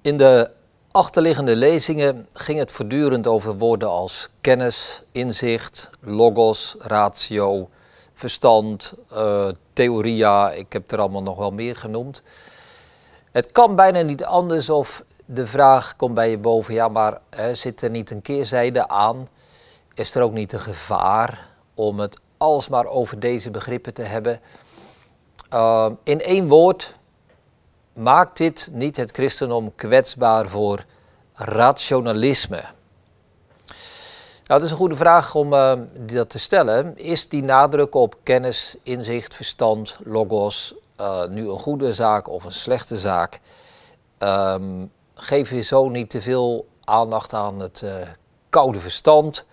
In de achterliggende lezingen ging het voortdurend over woorden als kennis, inzicht, logos, ratio, verstand, theoria. Ik heb er allemaal nog wel meer genoemd. Het kan bijna niet anders of de vraag komt bij je boven, ja maar zit er niet een keerzijde aan? Is er ook niet een gevaar om het alsmaar over deze begrippen te hebben? In één woord, maakt dit niet het christendom kwetsbaar voor rationalisme? Nou, dat is een goede vraag om dat te stellen. Is die nadruk op kennis, inzicht, verstand, logos nu een goede zaak of een slechte zaak? Geef je zo niet te veel aandacht aan het koude verstand?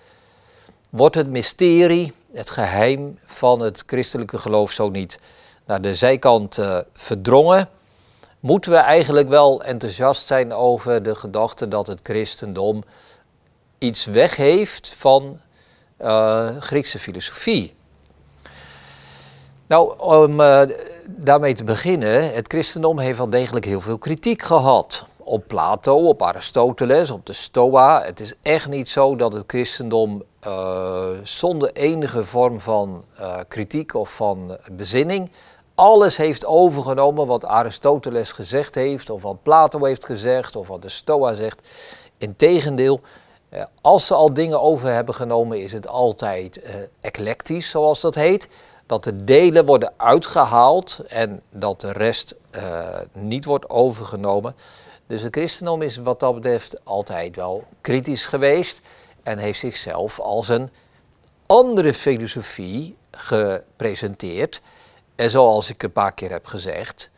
Wordt het mysterie, het geheim van het christelijke geloof zo niet naar de zijkant verdrongen? Moeten we eigenlijk wel enthousiast zijn over de gedachte dat het christendom iets weg heeft van Griekse filosofie? Nou, om daarmee te beginnen, het christendom heeft wel degelijk heel veel kritiek gehad. Op Plato, op Aristoteles, op de Stoa. Het is echt niet zo dat het christendom zonder enige vorm van kritiek of van bezinning alles heeft overgenomen wat Aristoteles gezegd heeft, of wat Plato heeft gezegd, of wat de Stoa zegt. Integendeel, als ze al dingen over hebben genomen, is het altijd eclectisch, zoals dat heet. Dat de delen worden uitgehaald en dat de rest niet wordt overgenomen. Dus het christendom is wat dat betreft altijd wel kritisch geweest en heeft zichzelf als een andere filosofie gepresenteerd. En zoals ik een paar keer heb gezegd,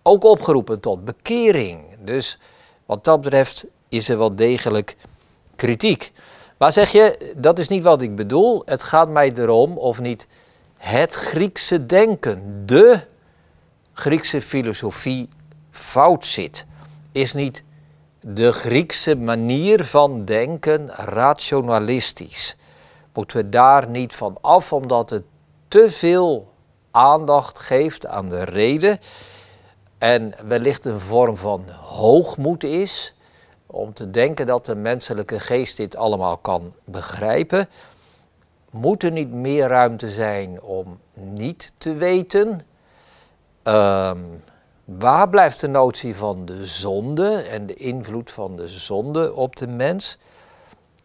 ook opgeroepen tot bekering. Dus wat dat betreft is er wel degelijk kritiek. Maar zeg je, dat is niet wat ik bedoel. Het gaat mij erom of niet het Griekse denken, de Griekse filosofie fout zit. Is niet de Griekse manier van denken rationalistisch? Moeten we daar niet van af, omdat het te veel aandacht geeft aan de reden en wellicht een vorm van hoogmoed is om te denken dat de menselijke geest dit allemaal kan begrijpen? Moet er niet meer ruimte zijn om niet te weten? Waar blijft de notie van de zonde en de invloed van de zonde op de mens?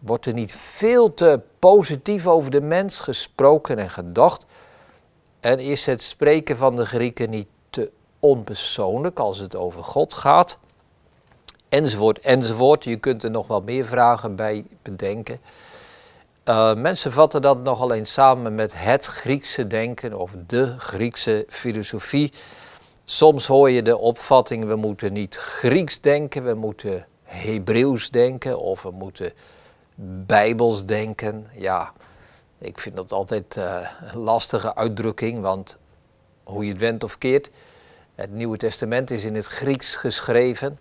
Wordt er niet veel te positief over de mens gesproken en gedacht? En is het spreken van de Grieken niet te onpersoonlijk als het over God gaat? Enzovoort, enzovoort. Je kunt er nog wel meer vragen bij bedenken. Mensen vatten dat nogal eens samen met het Griekse denken of de Griekse filosofie. Soms hoor je de opvatting, we moeten niet Grieks denken, we moeten Hebreeuws denken of we moeten Bijbels denken. Ja, ik vind dat altijd een lastige uitdrukking, want hoe je het went of keert, het Nieuwe Testament is in het Grieks geschreven.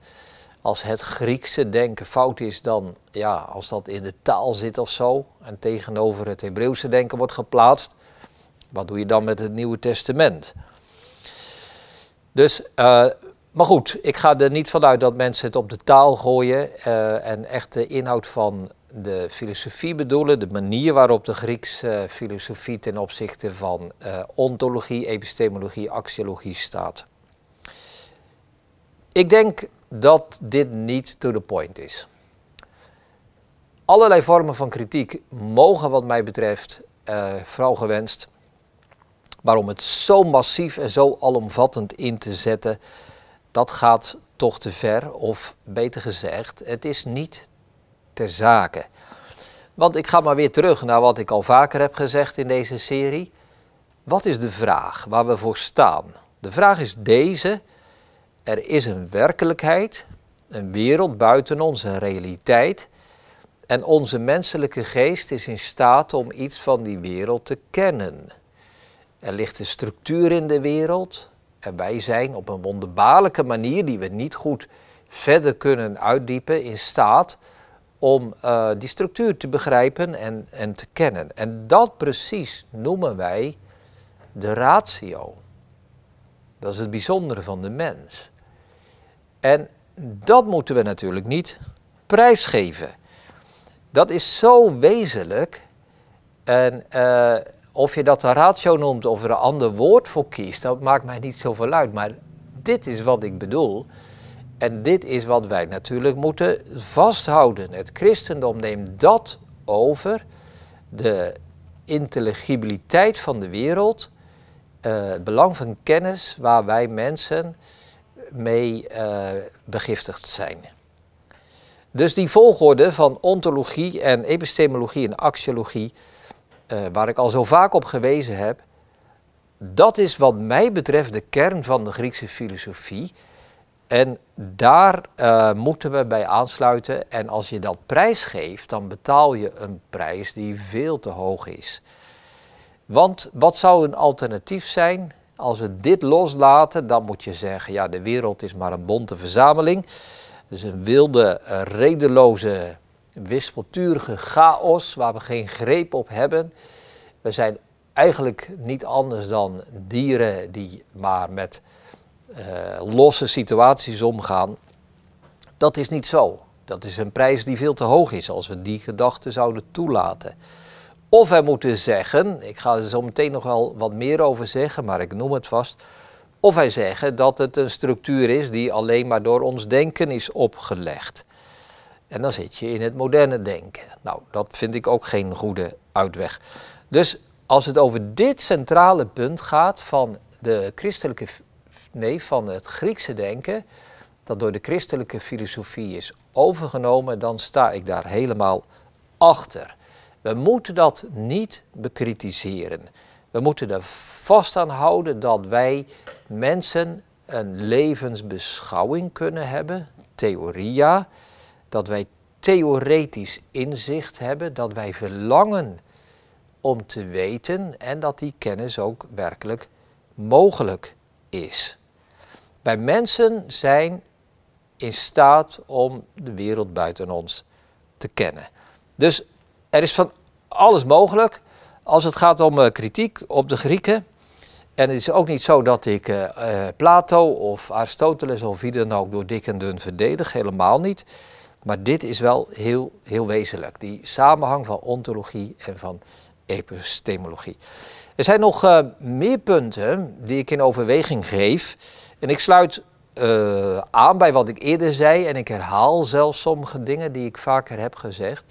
Als het Griekse denken fout is, dan ja, als dat in de taal zit of zo en tegenover het Hebreeuwse denken wordt geplaatst, wat doe je dan met het Nieuwe Testament? Dus, maar goed, ik ga er niet vanuit dat mensen het op de taal gooien en echt de inhoud van de filosofie bedoelen, de manier waarop de Griekse filosofie ten opzichte van ontologie, epistemologie, axiologie staat. Ik denk dat dit niet to the point is. Allerlei vormen van kritiek mogen wat mij betreft vooral gewenst. Maar om het zo massief en zo alomvattend in te zetten, dat gaat toch te ver. Of beter gezegd, het is niet ter zake. Want ik ga maar weer terug naar wat ik al vaker heb gezegd in deze serie. Wat is de vraag waar we voor staan? De vraag is deze: er is een werkelijkheid, een wereld buiten ons, een realiteit. En onze menselijke geest is in staat om iets van die wereld te kennen. Er ligt een structuur in de wereld en wij zijn op een wonderbaarlijke manier, die we niet goed verder kunnen uitdiepen, in staat om die structuur te begrijpen en te kennen. En dat precies noemen wij de ratio. Dat is het bijzondere van de mens. En dat moeten we natuurlijk niet prijsgeven. Dat is zo wezenlijk. En of je dat een ratio noemt of er een ander woord voor kiest, dat maakt mij niet zoveel uit. Maar dit is wat ik bedoel. En dit is wat wij natuurlijk moeten vasthouden. Het christendom neemt dat over, de intelligibiliteit van de wereld, het belang van kennis waar wij mensen mee begiftigd zijn. Dus die volgorde van ontologie en epistemologie en axiologie, waar ik al zo vaak op gewezen heb, dat is wat mij betreft de kern van de Griekse filosofie. En daar moeten we bij aansluiten. En als je dat prijsgeeft, dan betaal je een prijs die veel te hoog is. Want wat zou een alternatief zijn? Als we dit loslaten, dan moet je zeggen, ja, de wereld is maar een bonte verzameling. Dus een wilde, redeloze, wispelturige chaos waar we geen greep op hebben. We zijn eigenlijk niet anders dan dieren die maar met losse situaties omgaan. Dat is niet zo. Dat is een prijs die veel te hoog is als we die gedachte zouden toelaten. Of wij moeten zeggen, ik ga er zo meteen nog wel wat meer over zeggen, maar ik noem het vast. Of wij zeggen dat het een structuur is die alleen maar door ons denken is opgelegd. En dan zit je in het moderne denken. Nou, dat vind ik ook geen goede uitweg. Dus als het over dit centrale punt gaat van van het Griekse denken, dat door de christelijke filosofie is overgenomen, dan sta ik daar helemaal achter. We moeten dat niet bekritiseren. We moeten er vast aan houden dat wij mensen een levensbeschouwing kunnen hebben, theoria, dat wij theoretisch inzicht hebben, dat wij verlangen om te weten en dat die kennis ook werkelijk mogelijk is. Wij mensen zijn in staat om de wereld buiten ons te kennen. Dus er is van alles mogelijk als het gaat om kritiek op de Grieken. En het is ook niet zo dat ik Plato of Aristoteles of wie dan ook door dik en dun verdedig, helemaal niet. Maar dit is wel heel wezenlijk, die samenhang van ontologie en van epistemologie. Er zijn nog meer punten die ik in overweging geef. En ik sluit aan bij wat ik eerder zei en ik herhaal zelfs sommige dingen die ik vaker heb gezegd.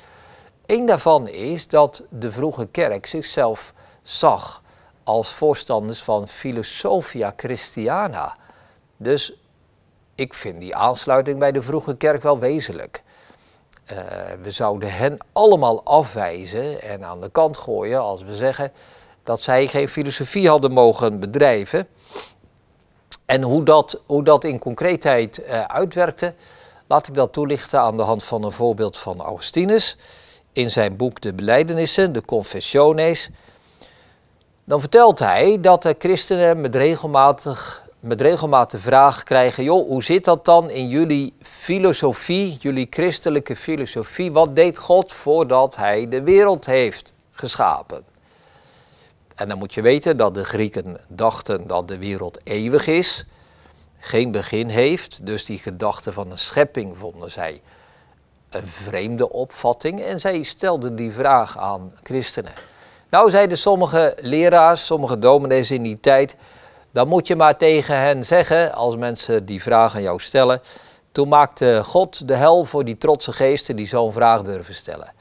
Eén daarvan is dat de vroege kerk zichzelf zag als voorstanders van philosophia Christiana. Dus ik vind die aansluiting bij de vroege kerk wel wezenlijk. We zouden hen allemaal afwijzen en aan de kant gooien als we zeggen dat zij geen filosofie hadden mogen bedrijven. En hoe dat in concreetheid uitwerkte, laat ik dat toelichten aan de hand van een voorbeeld van Augustinus. In zijn boek De Belijdenissen, de Confessiones. Dan vertelt hij dat de christenen met regelmaat de vraag krijgen, joh, hoe zit dat dan in jullie filosofie, jullie christelijke filosofie? Wat deed God voordat hij de wereld heeft geschapen? En dan moet je weten dat de Grieken dachten dat de wereld eeuwig is, geen begin heeft. Dus die gedachte van een schepping vonden zij een vreemde opvatting. En zij stelden die vraag aan christenen. Nou zeiden sommige leraars, sommige dominees in die tijd, dan moet je maar tegen hen zeggen, als mensen die vraag aan jou stellen, toen maakte God de hel voor die trotse geesten die zo'n vraag durven stellen.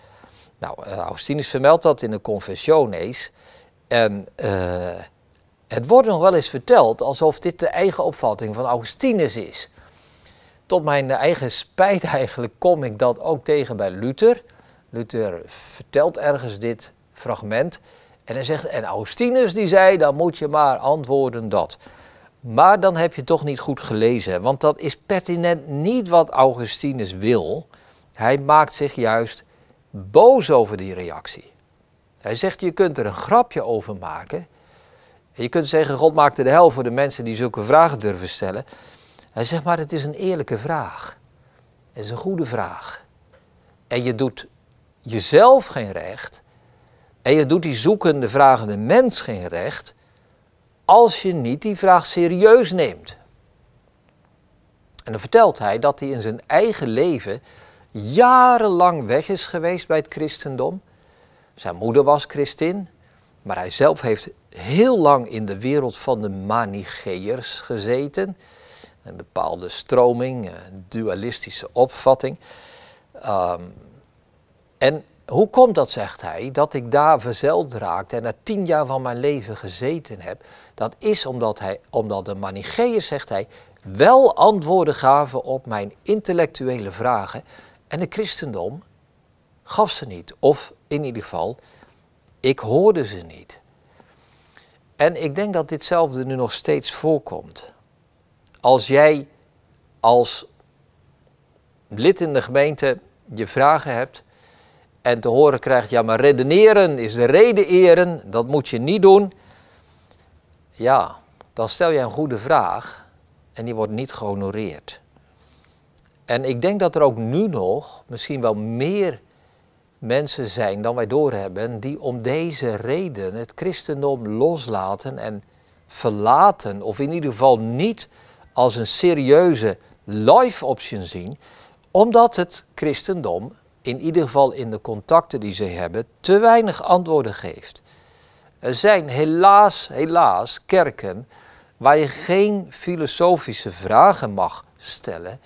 Nou, Augustinus vermeldt dat in de Confessiones. En het wordt nog wel eens verteld alsof dit de eigen opvatting van Augustinus is. Tot mijn eigen spijt eigenlijk kom ik dat ook tegen bij Luther. Luther vertelt ergens dit fragment en hij zegt, en Augustinus die zei, dan moet je maar antwoorden dat. Maar dan heb je toch niet goed gelezen, want dat is pertinent niet wat Augustinus wil. Hij maakt zich juist boos over die reactie. Hij zegt, je kunt er een grapje over maken. Je kunt zeggen, God maakte de hel voor de mensen die zulke vragen durven stellen. Hij zegt, maar het is een eerlijke vraag. Het is een goede vraag. En je doet jezelf geen recht. En je doet die zoekende, vragende mens geen recht. Als je niet die vraag serieus neemt. En dan vertelt hij dat hij in zijn eigen leven jarenlang weg is geweest bij het christendom. Zijn moeder was christin, maar hij zelf heeft heel lang in de wereld van de Manicheërs gezeten. Een bepaalde stroming, een dualistische opvatting. En hoe komt dat, zegt hij, dat ik daar verzeild raakte en na 10 jaar van mijn leven gezeten heb? Dat is omdat de Manicheërs, zegt hij, wel antwoorden gaven op mijn intellectuele vragen. En de christendom gaf ze niet. Of in ieder geval, ik hoorde ze niet. En ik denk dat ditzelfde nu nog steeds voorkomt. Als jij als lid in de gemeente je vragen hebt en te horen krijgt, ja, maar redeneren is de rede eren, dat moet je niet doen. Ja, dan stel je een goede vraag en die wordt niet gehonoreerd. En ik denk dat er ook nu nog misschien wel meer mensen zijn dan wij doorhebben die om deze reden het christendom loslaten en verlaten, of in ieder geval niet als een serieuze life option zien, omdat het christendom, in ieder geval in de contacten die ze hebben, te weinig antwoorden geeft. Er zijn helaas kerken waar je geen filosofische vragen mag stellen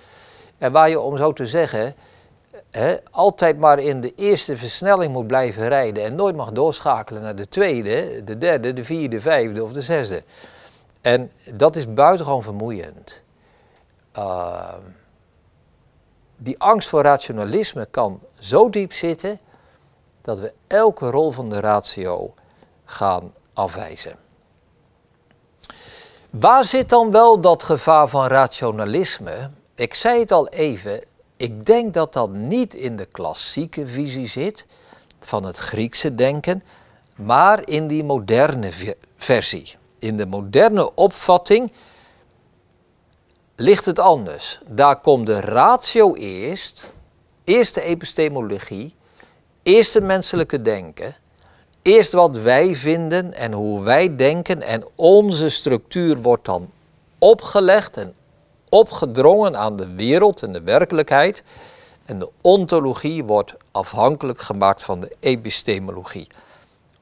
en waar je, om zo te zeggen, altijd maar in de eerste versnelling moet blijven rijden en nooit mag doorschakelen naar de tweede, de derde, de vierde, vijfde of de zesde. En dat is buitengewoon vermoeiend. Die angst voor rationalisme kan zo diep zitten dat we elke rol van de ratio gaan afwijzen. Waar zit dan wel dat gevaar van rationalisme? Ik zei het al even, ik denk dat dat niet in de klassieke visie zit van het Griekse denken, maar in die moderne versie. In de moderne opvatting ligt het anders. Daar komt de ratio eerst de epistemologie, eerst het menselijke denken, eerst wat wij vinden en hoe wij denken en onze structuur wordt dan opgelegd en opgedrongen aan de wereld en de werkelijkheid. En de ontologie wordt afhankelijk gemaakt van de epistemologie.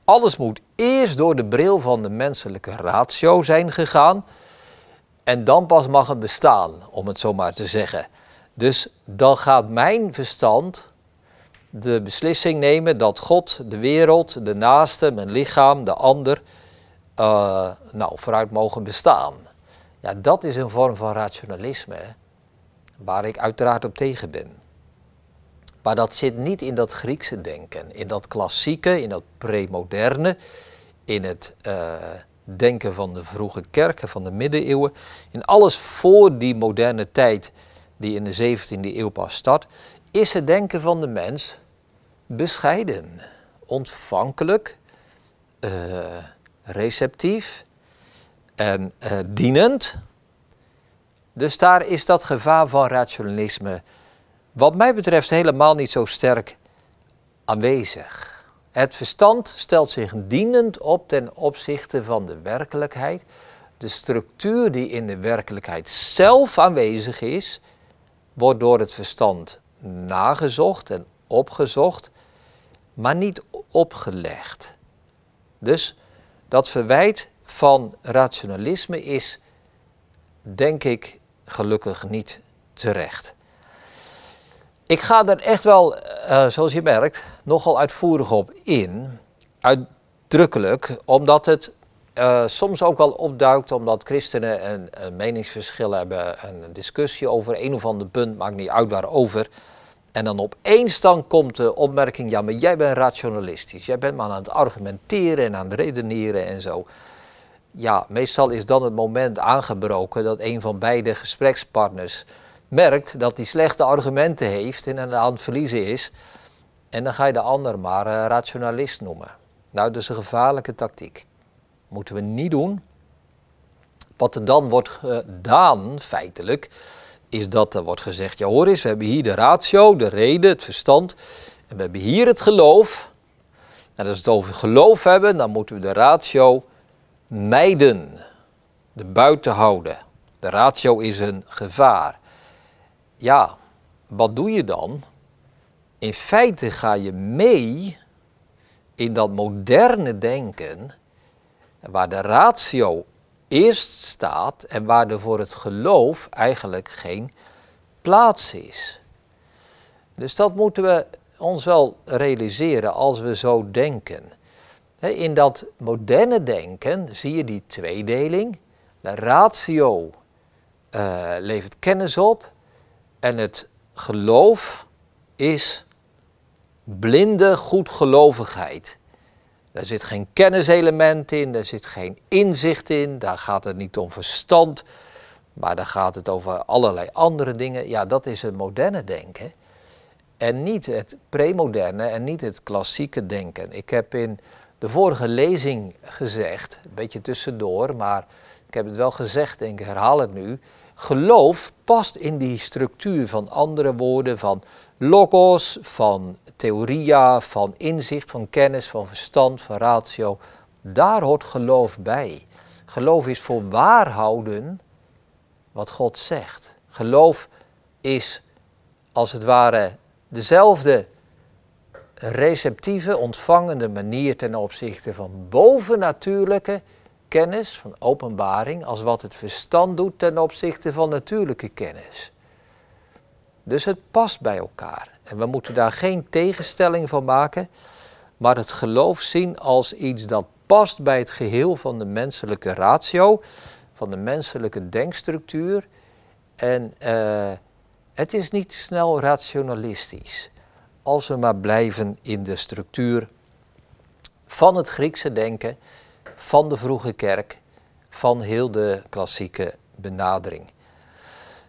Alles moet eerst door de bril van de menselijke ratio zijn gegaan en dan pas mag het bestaan, om het zo maar te zeggen. Dus dan gaat mijn verstand de beslissing nemen dat God, de wereld, de naaste, mijn lichaam, de ander, vooruit mogen bestaan. Ja, dat is een vorm van rationalisme waar ik uiteraard op tegen ben. Maar dat zit niet in dat Griekse denken, in dat klassieke, in dat premoderne, in het denken van de vroege kerken, van de middeleeuwen. In alles voor die moderne tijd die in de 17e eeuw pas start, is het denken van de mens bescheiden, ontvankelijk, receptief en dienend. Dus daar is dat gevaar van rationalisme wat mij betreft helemaal niet zo sterk aanwezig. Het verstand stelt zich dienend op ten opzichte van de werkelijkheid. De structuur die in de werkelijkheid zelf aanwezig is, wordt door het verstand nagezocht en opgezocht, maar niet opgelegd. Dus dat verwijt van rationalisme is, denk ik, gelukkig niet terecht. Ik ga er echt wel, zoals je merkt, nogal uitvoerig op in. Uitdrukkelijk, omdat het soms ook wel opduikt, omdat christenen een meningsverschil hebben, een discussie over een of ander punt, maakt niet uit waarover. En dan opeens dan komt de opmerking, ja, maar jij bent rationalistisch. Jij bent maar aan het argumenteren en aan het redeneren en zo. Ja, meestal is dan het moment aangebroken dat een van beide gesprekspartners merkt dat hij slechte argumenten heeft en aan het verliezen is. En dan ga je de ander maar rationalist noemen. Nou, dat is een gevaarlijke tactiek. Moeten we niet doen. Wat er dan wordt gedaan, feitelijk, is dat er wordt gezegd, ja hoor eens, we hebben hier de ratio, de reden, het verstand. En we hebben hier het geloof. En als we het over geloof hebben, dan moeten we de ratio mijden. De buiten houden. De ratio is een gevaar. ja, wat doe je dan? In feite ga je mee in dat moderne denken, waar de ratio eerst staat en waar er voor het geloof eigenlijk geen plaats is. Dus dat moeten we ons wel realiseren als we zo denken. In dat moderne denken zie je die tweedeling. De ratio levert kennis op en het geloof is blinde goedgelovigheid. Daar zit geen kenniselement in, daar zit geen inzicht in, daar gaat het niet om verstand, maar daar gaat het over allerlei andere dingen. Ja, dat is het moderne denken en niet het premoderne en niet het klassieke denken. Ik heb in de vorige lezing gezegd, een beetje tussendoor, maar ik heb het wel gezegd en ik herhaal het nu. Geloof past in die structuur van andere woorden, van logos, van theoria, van inzicht, van kennis, van verstand, van ratio. Daar hoort geloof bij. Geloof is voor waarhouden wat God zegt. Geloof is als het ware dezelfde receptieve, ontvangende manier ten opzichte van bovennatuurlijke kennis, van openbaring, als wat het verstand doet ten opzichte van natuurlijke kennis. Dus het past bij elkaar. En we moeten daar geen tegenstelling van maken, maar het geloof zien als iets dat past bij het geheel van de menselijke ratio, van de menselijke denkstructuur. En het is niet snel rationalistisch, als we maar blijven in de structuur van het Griekse denken, van de vroege kerk, van heel de klassieke benadering.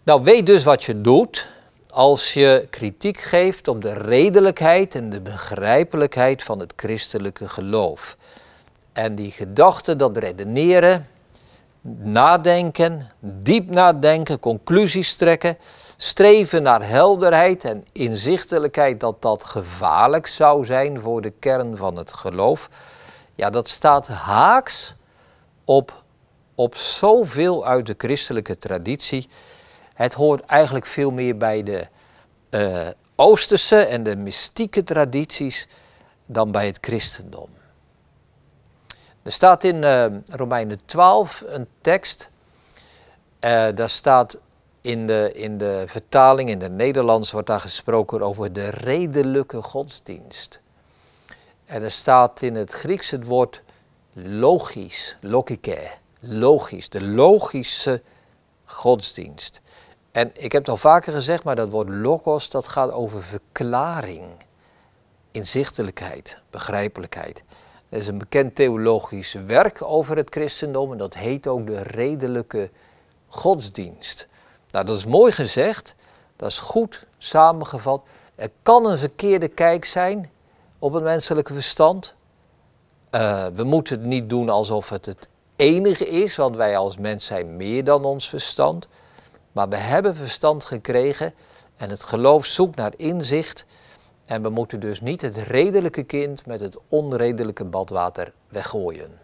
Nou, weet dus wat je doet als je kritiek geeft op de redelijkheid en de begrijpelijkheid van het christelijke geloof. En die gedachte, dat redeneren, nadenken, diep nadenken, conclusies trekken, streven naar helderheid en inzichtelijkheid, dat gevaarlijk zou zijn voor de kern van het geloof. Ja, dat staat haaks op zoveel uit de christelijke traditie. Het hoort eigenlijk veel meer bij de Oosterse en de mystieke tradities dan bij het christendom. Er staat in Romeinen 12 een tekst, daar staat in de vertaling, in het Nederlands wordt daar gesproken over de redelijke godsdienst. En er staat in het Grieks het woord logisch, logike, logisch, de logische godsdienst. En ik heb het al vaker gezegd, maar dat woord logos, dat gaat over verklaring, inzichtelijkheid, begrijpelijkheid. Er is een bekend theologisch werk over het christendom en dat heet ook de redelijke godsdienst. Nou, dat is mooi gezegd, dat is goed samengevat. Er kan een verkeerde kijk zijn op het menselijke verstand. We moeten het niet doen alsof het het enige is, want wij als mens zijn meer dan ons verstand. Maar we hebben verstand gekregen en het geloof zoekt naar inzicht. En we moeten dus niet het redelijke kind met het onredelijke badwater weggooien.